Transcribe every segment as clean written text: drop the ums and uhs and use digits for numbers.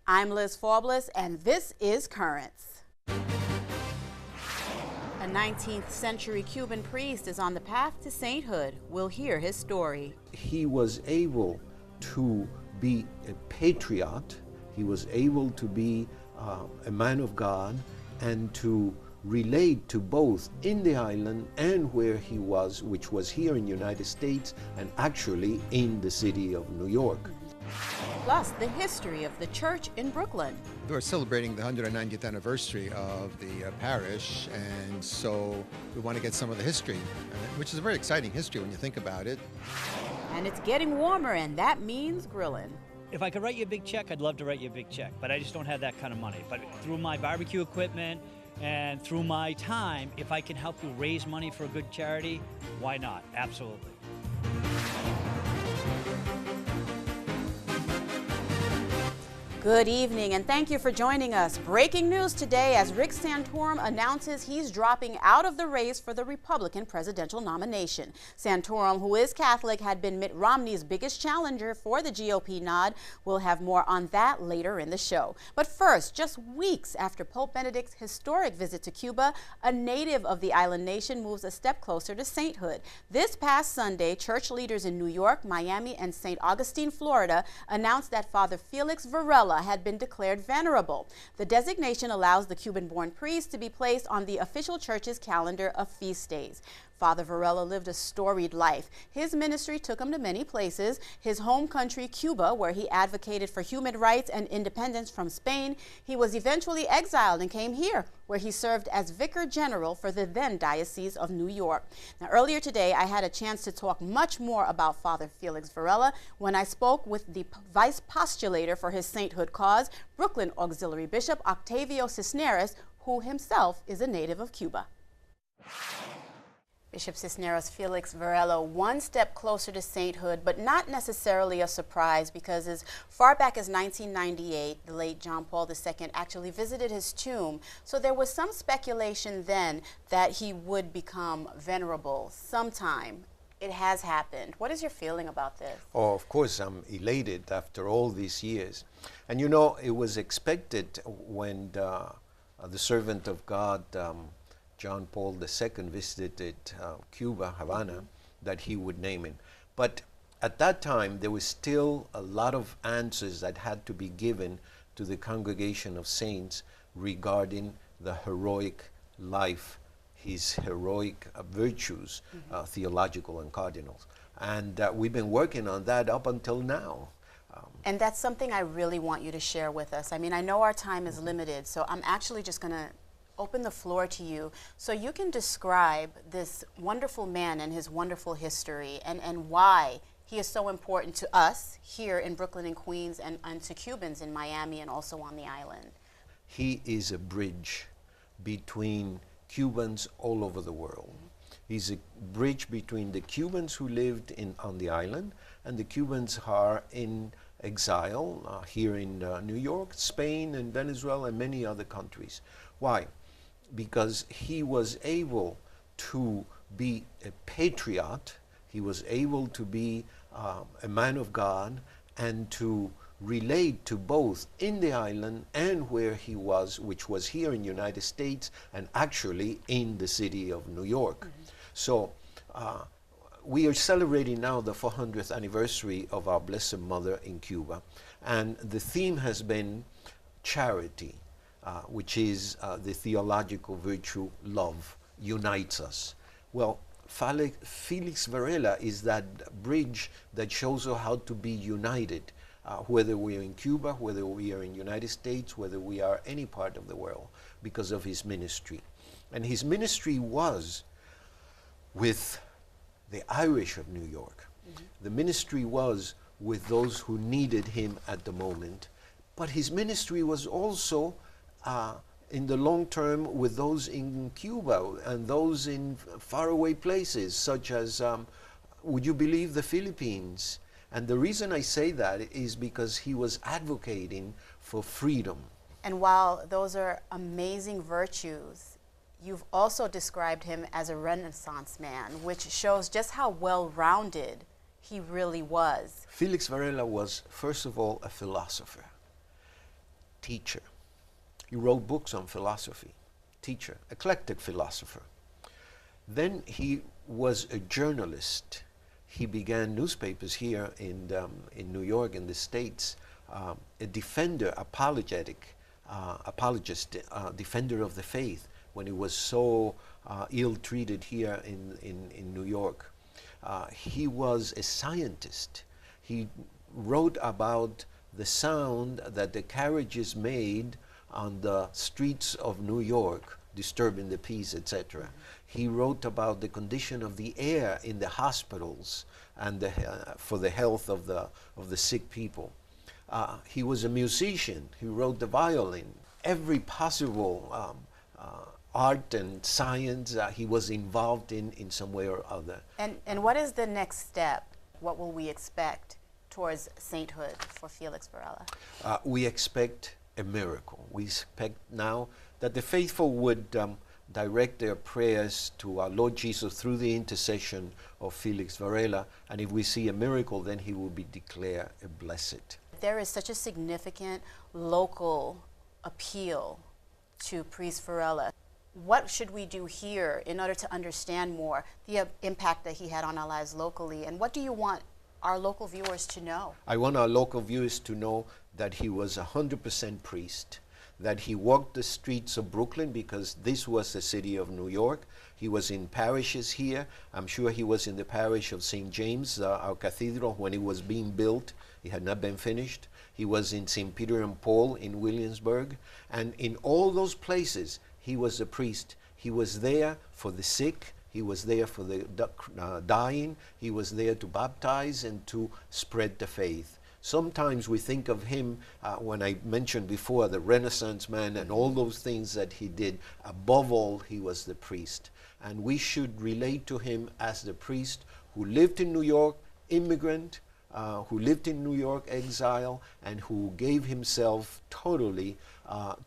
I'm Liz Forbless, and this is Currents. A 19th century Cuban priest is on the path to sainthood. We'll hear his story. He was able to be a patriot, he was able to be a man of God, and to relate to both in the island and where he was, which was here in the United States and actually in the city of New York. Plus, the history of the church in Brooklyn. We're celebrating the 190th anniversary of the parish, and so we want to get some of the history, which is a very exciting history when you think about it. And it's getting warmer, and that means grilling. If I could write you a big check, I'd love to write you a big check, but I just don't have that kind of money. But through my barbecue equipment and through my time, if I can help you raise money for a good charity, why not? Absolutely. Good evening, and thank you for joining us. Breaking news today as Rick Santorum announces he's dropping out of the race for the Republican presidential nomination. Santorum, who is Catholic, had been Mitt Romney's biggest challenger for the GOP nod. We'll have more on that later in the show. But first, just weeks after Pope Benedict's historic visit to Cuba, a native of the island nation moves a step closer to sainthood. This past Sunday, church leaders in New York, Miami, and St. Augustine, Florida, announced that Father Felix Varela had been declared venerable. The designation allows the Cuban-born priest to be placed on the official church's calendar of feast days. Father Varela lived a storied life. His ministry took him to many places. His home country, Cuba, where he advocated for human rights and independence from Spain. He was eventually exiled and came here, where he served as Vicar General for the then Diocese of New York. Now, earlier today, I had a chance to talk much more about Father Felix Varela when I spoke with the vice postulator for his sainthood cause, Brooklyn Auxiliary Bishop Octavio Cisneros, who himself is a native of Cuba. Bishop Cisneros, Felix Varela, one step closer to sainthood, but not necessarily a surprise, because as far back as 1998, the late John Paul II actually visited his tomb. So there was some speculation then that he would become venerable sometime. It has happened. What is your feeling about this? Oh, of course, I'm elated after all these years. And you know, it was expected when the servant of God, John Paul II, visited Cuba, Havana, that he would name him. But at that time, there was still a lot of answers that had to be given to the congregation of saints regarding the heroic life, his heroic virtues, theological and cardinals. And we've been working on that up until now. And that's something I really want you to share with us. I mean, I know our time is limited, so I'm actually just going to open the floor to you so you can describe this wonderful man and his wonderful history and why he is so important to us here in Brooklyn and Queens and to Cubans in Miami and also on the island. He is a bridge between Cubans all over the world. He's a bridge between the Cubans who lived on the island and the Cubans who are in exile here in New York, Spain, and Venezuela, and many other countries. Why? Because he was able to be a patriot, he was able to be a man of God, and to relate to both in the island and where he was, which was here in the United States and actually in the city of New York. So we are celebrating now the 400th anniversary of our Blessed Mother in Cuba, and the theme has been charity. Which is the theological virtue, love, unites us. Well, Felix Varela is that bridge that shows us how to be united, whether we are in Cuba, whether we are in the United States, whether we are any part of the world, because of his ministry. And his ministry was with the Irish of New York. The ministry was with those who needed him at the moment. But his ministry was also in the long term with those in Cuba and those in faraway places, such as, would you believe, the Philippines. And the reason I say that is because he was advocating for freedom. And while those are amazing virtues, you've also described him as a Renaissance man, which shows just how well-rounded he really was. Felix Varela was, first of all, a philosopher. teacher. He wrote books on philosophy, teacher, eclectic philosopher. Then he was a journalist. He began newspapers here in New York, in the States, a defender, apologist, defender of the faith when he was so ill-treated here in New York. He was a scientist. He wrote about the sound that the carriages made on the streets of New York, disturbing the peace, etc. He wrote about the condition of the air in the hospitals and for the health of the sick people. He was a musician. He wrote the violin. Every possible art and science he was involved in some way or other. And what is the next step? What will we expect towards sainthood for Felix Varela? We expect a miracle. We expect now that the faithful would direct their prayers to our Lord Jesus through the intercession of Felix Varela, and if we see a miracle, then he will be declared a blessed. There is such a significant local appeal to Priest Varela. What should we do here in order to understand more the impact that he had on our lives locally, and what do you want our local viewers to know? I want our local viewers to know that he was 100% priest, that he walked the streets of Brooklyn because this was the city of New York. He was in parishes here. I'm sure he was in the parish of St. James, our cathedral, when it was being built. It had not been finished. He was in St. Peter and Paul in Williamsburg. And in all those places, he was a priest. He was there for the sick. He was there for the dying. He was there to baptize and to spread the faith. Sometimes we think of him, when I mentioned before, the Renaissance man and all those things that he did. Above all, he was the priest. And we should relate to him as the priest who lived in New York, immigrant, who lived in New York, exile, and who gave himself totally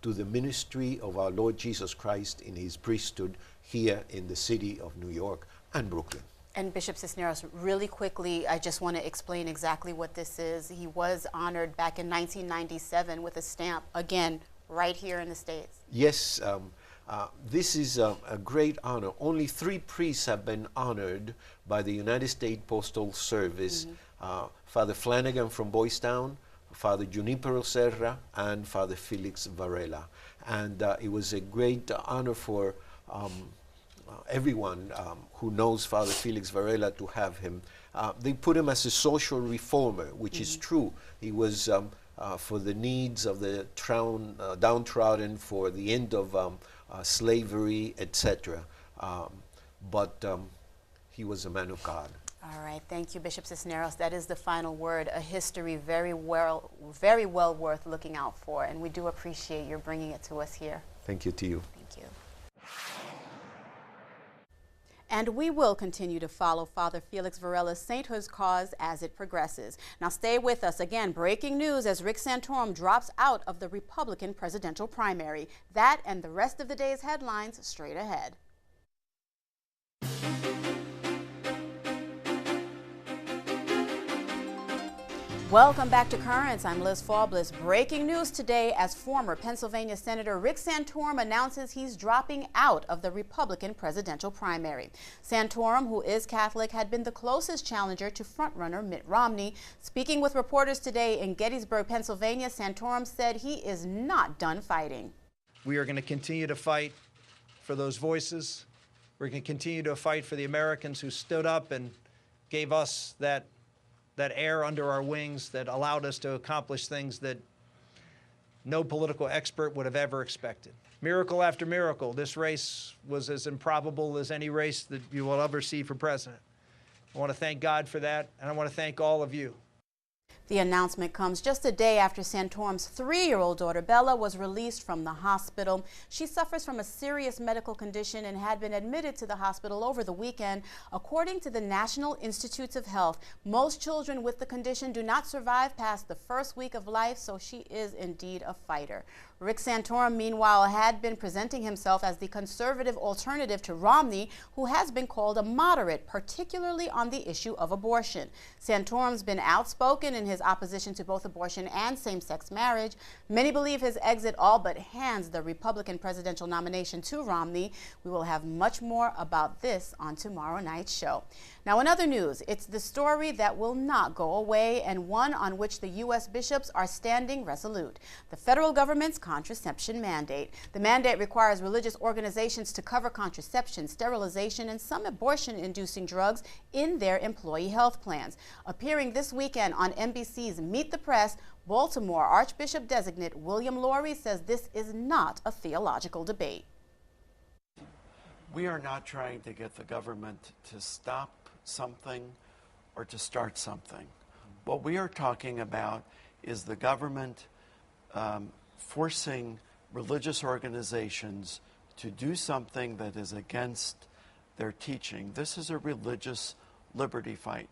to the ministry of our Lord Jesus Christ in his priesthood here in the city of New York and Brooklyn. And Bishop Cisneros, really quickly, I just want to explain exactly what this is. He was honored back in 1997 with a stamp, again, right here in the States. Yes, this is a great honor. Only 3 priests have been honored by the United States Postal Service. Father Flanagan from Boys Town, Father Junipero Serra, and Father Felix Varela. And it was a great honor for everyone who knows Father Felix Varela to have him. They put him as a social reformer, which is true. He was for the needs of the downtrodden, for the end of slavery, etc. But he was a man of God. All right, thank you, Bishop Cisneros. That is the final word, a history very well worth looking out for, and we do appreciate your bringing it to us here. Thank you to you. Thank you. And we will continue to follow Father Felix Varela's sainthood cause as it progresses. Now stay with us. Again, breaking news as Rick Santorum drops out of the Republican presidential primary. That and the rest of the day's headlines straight ahead. Welcome back to Currents. I'm Liz Faublis. Breaking news today as former Pennsylvania Senator Rick Santorum announces he's dropping out of the Republican presidential primary. Santorum, who is Catholic, had been the closest challenger to frontrunner Mitt Romney. Speaking with reporters today in Gettysburg, Pennsylvania, Santorum said he is not done fighting. We are going to continue to fight for those voices. We're going to continue to fight for the Americans who stood up and gave us that air under our wings that allowed us to accomplish things that no political expert would have ever expected. Miracle after miracle, this race was as improbable as any race that you will ever see for president. I want to thank God for that, and I want to thank all of you. The announcement comes just a day after Santorum's 3-year-old daughter, Bella, was released from the hospital. She suffers from a serious medical condition and had been admitted to the hospital over the weekend. According to the National Institutes of Health, most children with the condition do not survive past the first week of life, so she is indeed a fighter. Rick Santorum, meanwhile, had been presenting himself as the conservative alternative to Romney, who has been called a moderate, particularly on the issue of abortion. Santorum's been outspoken in his his opposition to both abortion and same-sex marriage. Many believe his exit all but hands the Republican presidential nomination to Romney. We will have much more about this on tomorrow night's show. Now, in other news, it's the story that will not go away and one on which the U.S. bishops are standing resolute. The federal government's contraception mandate. The mandate requires religious organizations to cover contraception, sterilization, and some abortion-inducing drugs in their employee health plans. Appearing this weekend on NBC's Meet the Press, Baltimore Archbishop-designate William Lori says this is not a theological debate. We are not trying to get the government to stop something or to start something. What we are talking about is the government forcing religious organizations to do something that is against their teaching. This is a religious liberty fight.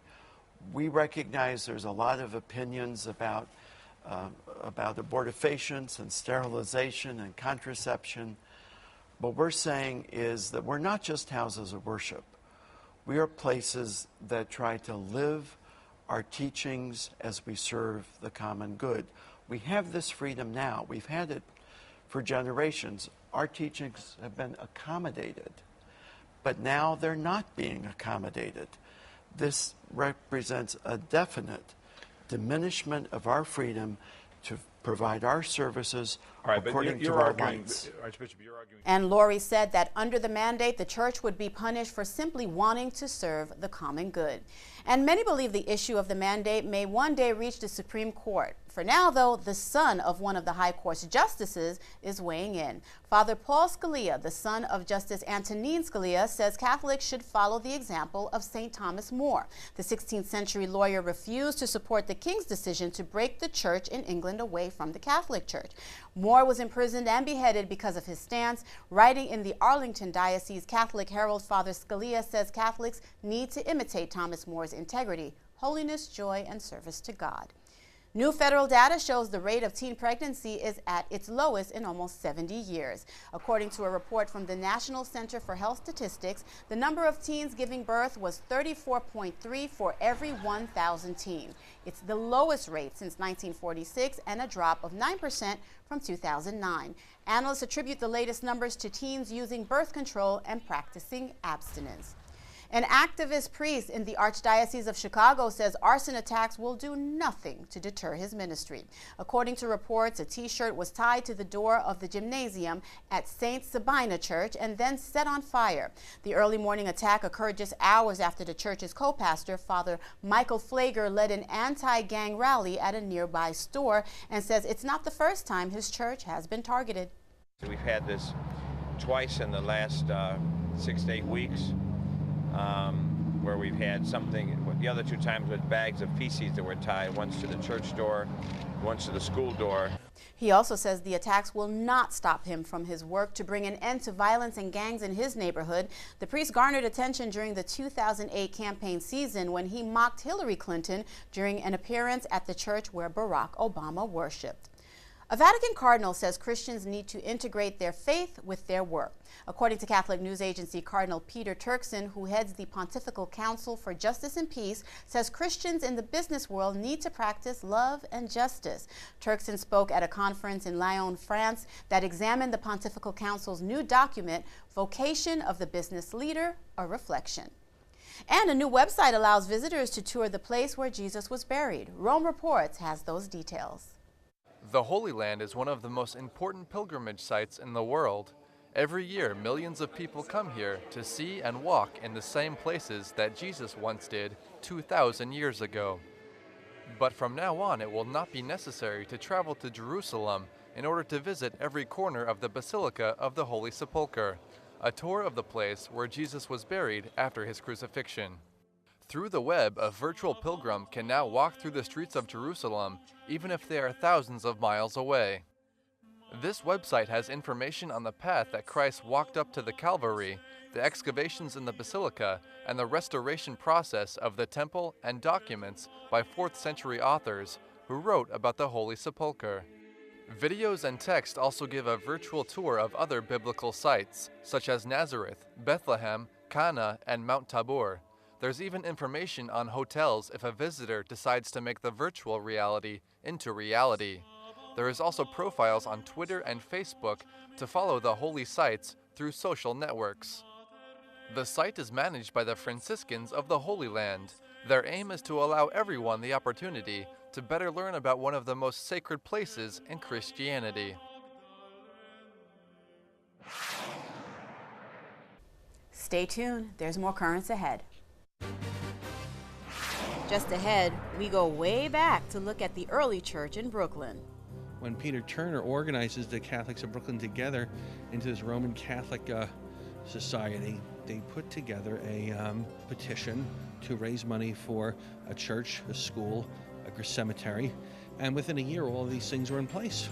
We recognize there's a lot of opinions about abortifacients and sterilization and contraception. What we're saying is that we're not just houses of worship. We are places that try to live our teachings as we serve the common good. We have this freedom now. We've had it for generations. Our teachings have been accommodated, but now they're not being accommodated. This represents a definite diminishment of our freedom to provide our services according to our rights. Archbishop, you're arguing. And Lori said that under the mandate, the church would be punished for simply wanting to serve the common good. And many believe the issue of the mandate may one day reach the Supreme Court. For now, though, the son of one of the High Court's justices is weighing in. Father Paul Scalia, the son of Justice Antonin Scalia, says Catholics should follow the example of St. Thomas More. The 16th century lawyer refused to support the king's decision to break the church in England away from the Catholic Church. More was imprisoned and beheaded because of his stance. Writing in the Arlington Diocese Catholic Herald, Father Scalia says Catholics need to imitate Thomas More's integrity, holiness, joy, and service to God. New federal data shows the rate of teen pregnancy is at its lowest in almost 70 years. According to a report from the National Center for Health Statistics, the number of teens giving birth was 34.3 for every 1,000 teens. It's the lowest rate since 1946 and a drop of 9% from 2009. Analysts attribute the latest numbers to teens using birth control and practicing abstinence. An activist priest in the Archdiocese of Chicago says arson attacks will do nothing to deter his ministry. According to reports, a T-shirt was tied to the door of the gymnasium at St. Sabina Church and then set on fire. The early morning attack occurred just hours after the church's co-pastor, Father Michael Flager, led an anti-gang rally at a nearby store and says it's not the first time his church has been targeted. We've had this twice in the last 6 to 8 weeks. Where we've had something, the other 2 times with bags of feces that were tied, once to the church door, once to the school door. He also says the attacks will not stop him from his work to bring an end to violence and gangs in his neighborhood. The priest garnered attention during the 2008 campaign season when he mocked Hillary Clinton during an appearance at the church where Barack Obama worshiped. A Vatican cardinal says Christians need to integrate their faith with their work. According to Catholic news agency Cardinal Peter Turkson, who heads the Pontifical Council for Justice and Peace, says Christians in the business world need to practice love and justice. Turkson spoke at a conference in Lyon, France, that examined the Pontifical Council's new document, Vocation of the Business Leader, a Reflection. And a new website allows visitors to tour the place where Jesus was buried. Rome Reports has those details. The Holy Land is one of the most important pilgrimage sites in the world. Every year, millions of people come here to see and walk in the same places that Jesus once did 2,000 years ago. But from now on, it will not be necessary to travel to Jerusalem in order to visit every corner of the Basilica of the Holy Sepulchre, a tour of the place where Jesus was buried after his crucifixion. Through the web, a virtual pilgrim can now walk through the streets of Jerusalem, even if they are thousands of miles away. This website has information on the path that Christ walked up to the Calvary, the excavations in the Basilica, and the restoration process of the temple, and documents by 4th century authors who wrote about the Holy Sepulchre. Videos and text also give a virtual tour of other biblical sites, such as Nazareth, Bethlehem, Cana, and Mount Tabor. There's even information on hotels if a visitor decides to make the virtual reality into reality. There is also profiles on Twitter and Facebook to follow the holy sites through social networks. The site is managed by the Franciscans of the Holy Land. Their aim is to allow everyone the opportunity to better learn about one of the most sacred places in Christianity. Stay tuned, there's more currents ahead. Just ahead, we go way back to look at the early church in Brooklyn. When Peter Turner organizes the Catholics of Brooklyn together into this Roman Catholic society, they put together a petition to raise money for a church, a school, a cemetery, and within a year all of these things were in place.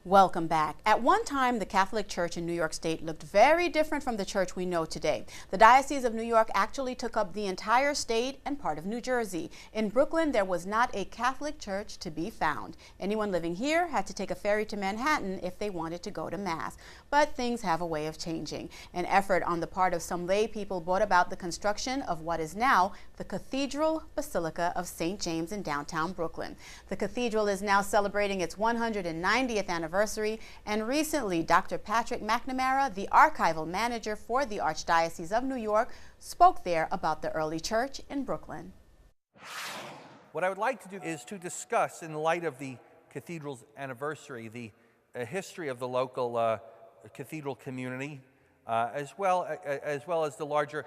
Welcome back. At one time, the Catholic Church in New York State looked very different from the church we know today. The Diocese of New York actually took up the entire state and part of New Jersey. In Brooklyn, there was not a Catholic church to be found. Anyone living here had to take a ferry to Manhattan if they wanted to go to Mass. But things have a way of changing. An effort on the part of some lay people brought about the construction of what is now the Cathedral Basilica of St. James in downtown Brooklyn. The cathedral is now celebrating its 190th anniversary. And recently, Dr. Patrick McNamara, the archival manager for the Archdiocese of New York, spoke there about the early church in Brooklyn. What I would like to do is to discuss, in light of the cathedral's anniversary, the history of the local cathedral community, as well as the larger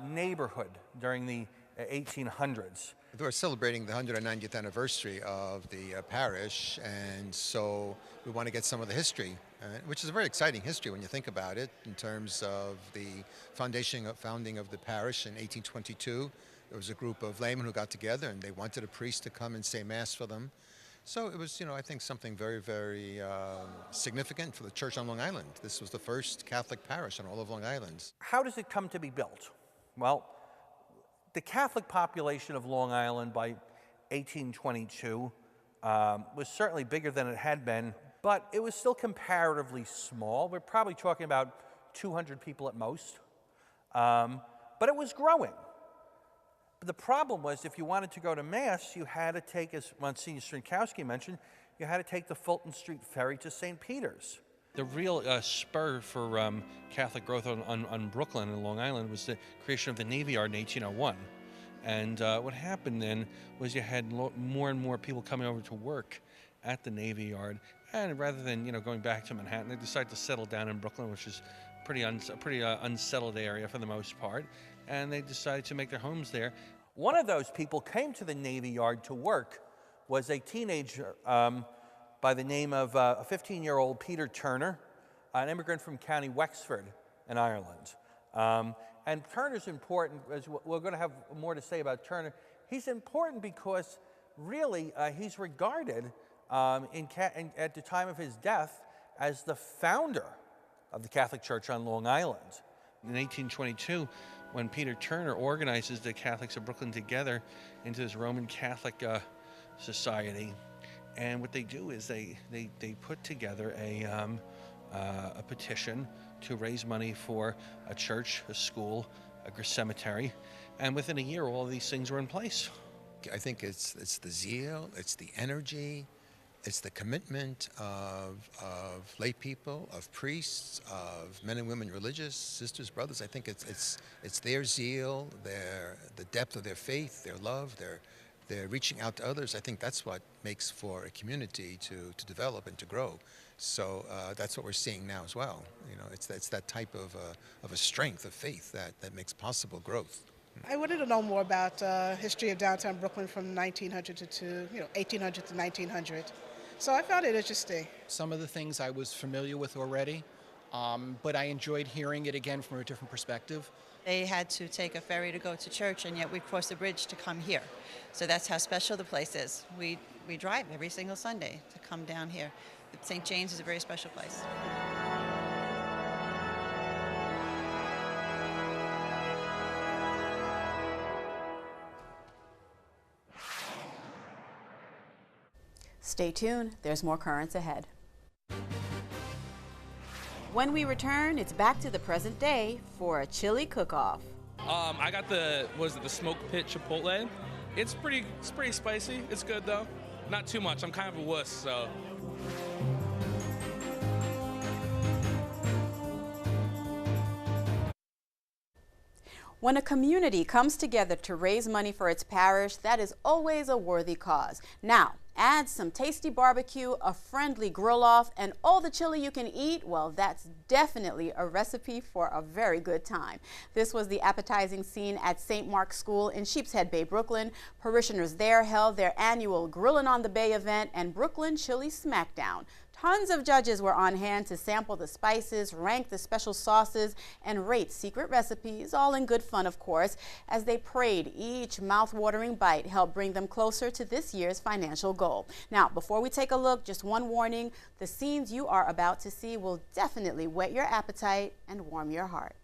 neighborhood during the 1800s. We're celebrating the 190th anniversary of the parish, and so we want to get some of the history, which is a very exciting history when you think about it, in terms of the founding of the parish in 1822. There was a group of laymen who got together, and they wanted a priest to come and say Mass for them. So it was, I think something very, very significant for the church on Long Island. This was the first Catholic parish on all of Long Island. How does it come to be built? Well, the Catholic population of Long Island by 1822 was certainly bigger than it had been, but it was still comparatively small. We're probably talking about 200 people at most, but it was growing. But the problem was, if you wanted to go to Mass, you had to take, as Monsignor Strinkowski mentioned, you had to take the Fulton Street ferry to St. Peter's. The real spur for Catholic growth on Brooklyn and Long Island was the creation of the Navy Yard in 1801. And what happened then was you had more and more people coming over to work at the Navy Yard. And rather than going back to Manhattan, they decided to settle down in Brooklyn, which is a pretty unsettled area for the most part. And they decided to make their homes there. One of those people came to the Navy Yard to work was a teenager by the name of a 15-year-old Peter Turner, an immigrant from County Wexford in Ireland. And Turner's important, as we're going to have more to say about Turner. He's important because really he's regarded at the time of his death as the founder of the Catholic Church on Long Island. In 1822, when Peter Turner organizes the Catholics of Brooklyn together into this Roman Catholic society, and what they do is they put together a petition to raise money for a church, a school, a cemetery, and within a year all of these things were in place. I think it's the zeal, it's the energy, it's the commitment of lay people, of priests, of men and women religious, sisters, brothers. I think it's their zeal, the depth of their faith, their love, they're reaching out to others. I think that's what makes for a community to develop and to grow. So that's what we're seeing now as well. It's that type of a strength of faith that makes possible growth. I wanted to know more about history of downtown Brooklyn from 1900 to 1800 to 1900. So I found it interesting. Some of the things I was familiar with already, but I enjoyed hearing it again from a different perspective. They had to take a ferry to go to church, and yet we crossed the bridge to come here. So that's how special the place is. We drive every single Sunday to come down here. St. James is a very special place. Stay tuned, there's more currents ahead. When we return, it's back to the present day for a chili cook-off. I got the smoke pit chipotle. It's pretty spicy. It's good though. Not too much. I'm kind of a wuss, so. When a community comes together to raise money for its parish, that is always a worthy cause. Now, add some tasty barbecue, a friendly grill-off, and all the chili you can eat, well, that's definitely a recipe for a very good time. This was the appetizing scene at St. Mark's School in Sheepshead Bay, Brooklyn. Parishioners there held their annual Grillin' on the Bay event and Brooklyn Chili Smackdown. Tons of judges were on hand to sample the spices, rank the special sauces, and rate secret recipes, all in good fun, of course, as they prayed each mouth-watering bite helped bring them closer to this year's financial goal. Now, before we take a look, just one warning, the scenes you are about to see will definitely whet your appetite and warm your heart.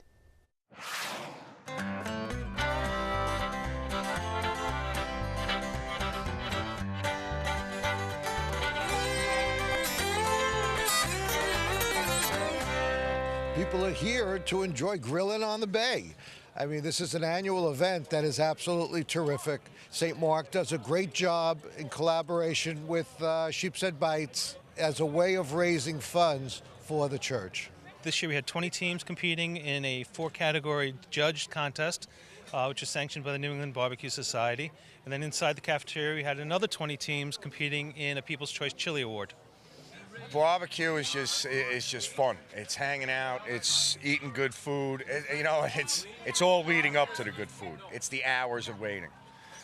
People are here to enjoy grilling on the bay. I mean, this is an annual event that is absolutely terrific. St. Mark does a great job in collaboration with Sheepshead Bites as a way of raising funds for the church. This year we had 20 teams competing in a 4-category judged contest, which is sanctioned by the New England Barbecue Society. And then inside the cafeteria we had another 20 teams competing in a People's Choice Chili Award. Barbecue is just fun. It's hanging out. It's eating good food. It's all leading up to the good food. It's the hours of waiting.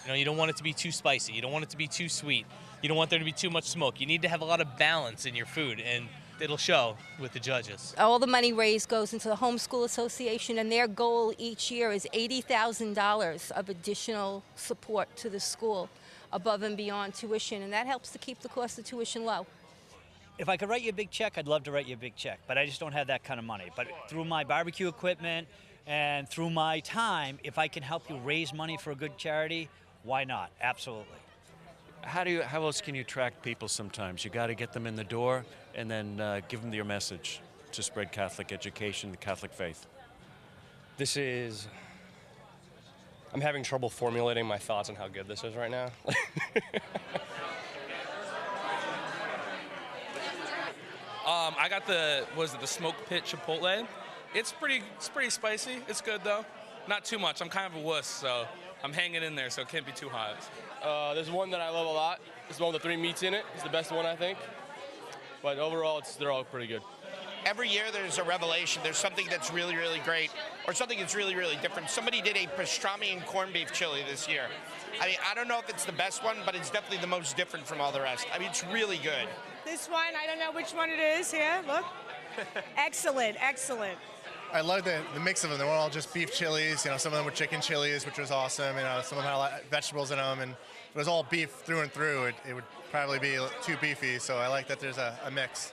You know, you don't want it to be too spicy. You don't want it to be too sweet. You don't want there to be too much smoke. You need to have a lot of balance in your food, and it'll show with the judges. All the money raised goes into the Homeschool Association, and their goal each year is $80,000 of additional support to the school above and beyond tuition, and that helps to keep the cost of tuition low. If I could write you a big check, I'd love to write you a big check, but I just don't have that kind of money. But through my barbecue equipment and through my time, if I can help you raise money for a good charity, why not? Absolutely. How else can you attract people sometimes? You got to get them in the door and then give them your message to spread Catholic education, the Catholic faith. I'm having trouble formulating my thoughts on how good this is right now. I got the smoke pit chipotle. It's pretty spicy. It's good though. Not too much. I'm kind of a wuss, so I'm hanging in there, so it can't be too hot. There's one that I love a lot. It's the one with the 3 meats in it. It's the best one, I think. But overall, they're all pretty good. Every year there's a revelation. There's something that's really, really great or something that's really, really different. Somebody did a pastrami and corned beef chili this year. I mean, I don't know if it's the best one, but it's definitely the most different from all the rest. I mean, it's really good. This one, I don't know which one it is here. Look. Excellent, excellent. I love the mix of them. They were all just beef chilies. Some of them were chicken chilies, which was awesome. Some of them had a lot of vegetables in them, and if it was all beef through and through, it would probably be too beefy. So I like that there's a mix.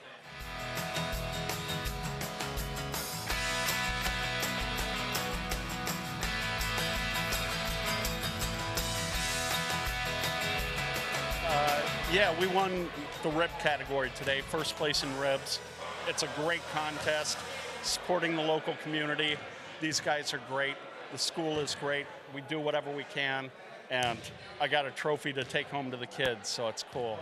Yeah, we won the rib category today, first place in ribs. It's a great contest, supporting the local community. These guys are great. The school is great. We do whatever we can, and I got a trophy to take home to the kids, so it's cool.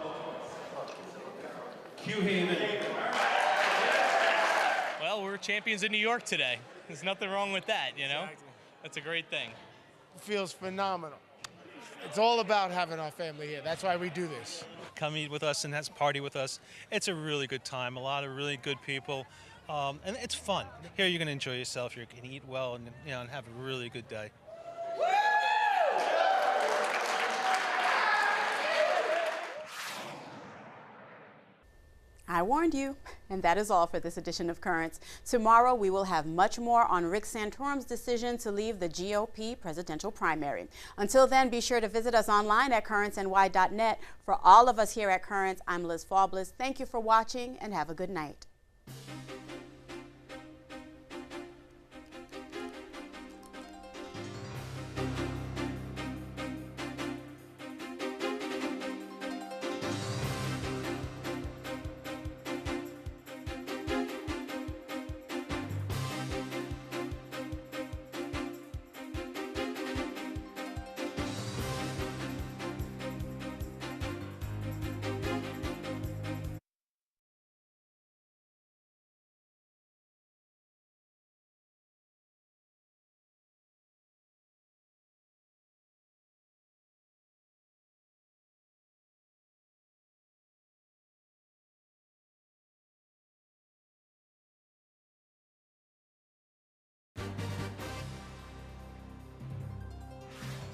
Well, we're champions in New York today. There's nothing wrong with that, you know? Exactly. That's a great thing. It feels phenomenal. It's all about having our family here. That's why we do this. Come eat with us and party with us. It's a really good time, a lot of really good people, and it's fun. Here you're going to enjoy yourself, you can eat well and, and have a really good day. I warned you, and that is all for this edition of Currents. Tomorrow we will have much more on Rick Santorum's decision to leave the GOP presidential primary. Until then, be sure to visit us online at currentsny.net. For all of us here at Currents, I'm Liz Faubles. Thank you for watching and have a good night.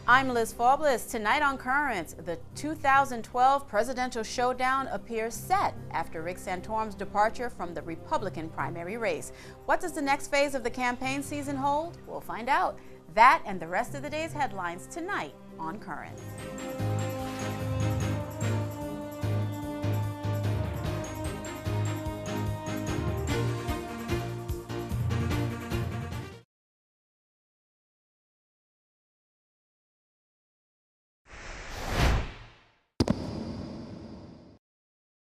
I'm Liz Faublas. Tonight on Currents, the 2012 presidential showdown appears set after Rick Santorum's departure from the Republican primary race. What does the next phase of the campaign season hold? We'll find out. That and the rest of the day's headlines tonight on Currents.